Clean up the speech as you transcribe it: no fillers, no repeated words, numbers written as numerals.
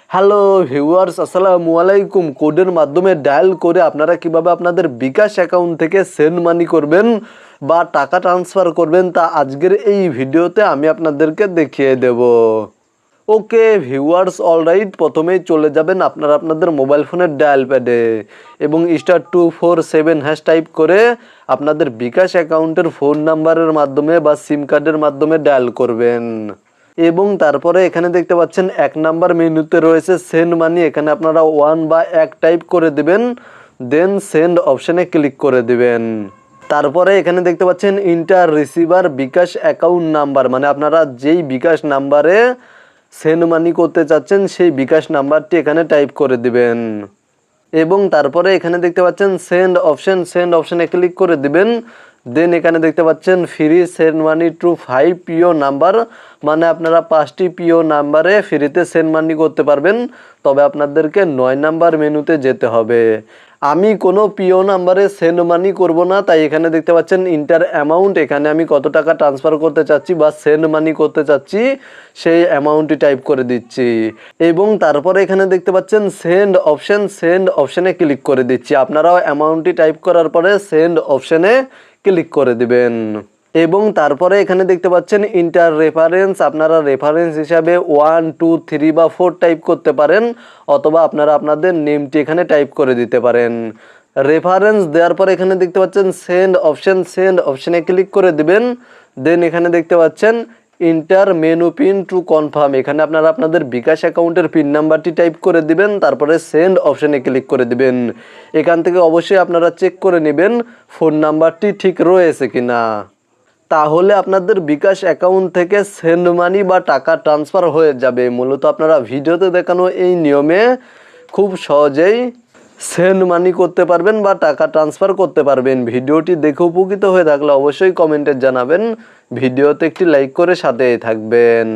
Hello viewers, আসসালামু আলাইকুম। কোডের মাধ্যমে ডায়াল করে আপনারা কিভাবে আপনাদের বিকাশ অ্যাকাউন্ট থেকে সেন্ড মানি করবেন বা টাকা ট্রান্সফার করবেন তা আজকের এই ভিডিওতে আমি আপনাদেরকে দেখিয়ে দেব। ওকে ভিউয়ার্স, অলরাইট, প্রথমেই চলে যাবেন আপনারা আপনাদের মোবাইল ফোনের ডায়াল প্যাডে এবং *247# টাইপ করে আপনাদের বিকাশ অ্যাকাউন্টের ফোন নাম্বারের মাধ্যমে বা সিম কার্ডের মাধ্যমে ডায়াল করবেন। এবং তারপরে এখানে দেখতে পাচ্ছেন 1 নাম্বার মেনুতে রয়েছে সেন্ড মানি। এখানে আপনারা 1 বা 1 টাইপ করে দিবেন, দেন সেন্ড অপশানে ক্লিক করে দিবেন। তারপরে এখানে দেখতে পাচ্ছেন ইন্টার রিসিভার বিকাশ অ্যাকাউন্ট নাম্বার, মানে আপনারা যেই বিকাশ নাম্বারে সেন্ড মানি করতে চাচ্ছেন সেই বিকাশ নাম্বারটি এখানে টাইপ করে দিবেন। এবং তারপরে এখানে দেখতে পাচ্ছেন সেন্ড অপশানে ক্লিক করে দিবেন। দেন এখানে দেখতে পাচ্ছেন free send money to 5 PO number, মানে আপনারা 5টি পিও নাম্বারে ফ্রিতে সেন্ড মানি করতে পারবেন। তবে আপনাদেরকে 9 নাম্বার মেনুতে যেতে হবে। আমি কোনো পিও নাম্বারে সেন্ড মানি করব না, তাই এখানে দেখতে পাচ্ছেন ইন্টার অ্যামাউন্ট, এখানে আমি কত টাকা ট্রান্সফার করতে চাচ্ছি বা সেন্ড মানি করতে চাচ্ছি সেই অ্যামাউন্টটি টাইপ করে দিচ্ছি। এবং তারপরে এখানে দেখতে পাচ্ছেন সেন্ড অপশানে ক্লিক করে দিচ্ছি। আপনারাও অ্যামাউন্টটি টাইপ করার পরে সেন্ড অপশানে ক্লিক করে দিবেন। এবং তারপরে এখানে দেখতে পাচ্ছেন ইন্টার রেফারেন্স, আপনারা রেফারেন্স হিসাবে 1, 2, 3 বা 4 টাইপ করতে পারেন, অথবা আপনারা আপনাদের নেমটি এখানে টাইপ করে দিতে পারেন। রেফারেন্স দেওয়ার পরে এখানে দেখতে পাচ্ছেন সেন্ড অপশানে ক্লিক করে দিবেন। দেন এখানে দেখতে পাচ্ছেন inter menu pin to confirm, এখানে আপনারা আপনাদের বিকাশ অ্যাকাউন্টের পিন নাম্বারটি টাইপ করে দিবেন, তারপরে সেন্ড অপশানে ক্লিক করে দিবেন। এখান থেকে অবশ্যই আপনারা চেক করে নেবেন ফোন নাম্বারটি ঠিক রয়েছে কিনা, তাহলে আপনাদের বিকাশ অ্যাকাউন্ট থেকে সেন্ড মানি বা টাকা ট্রান্সফার হয়ে যাবে। মূলত আপনারা ভিডিওতে দেখানো এই নিয়মে খুব সহজেই সেন্ড মানি করতে পারবেন বা টাকা ট্রান্সফার করতে পারবেন। ভিডিওটি দেখে উপকৃত হয়ে থাকলে অবশ্যই কমেন্টে জানাবেন, ভিডিওতে একটি লাইক করে সাথেই থাকবেন।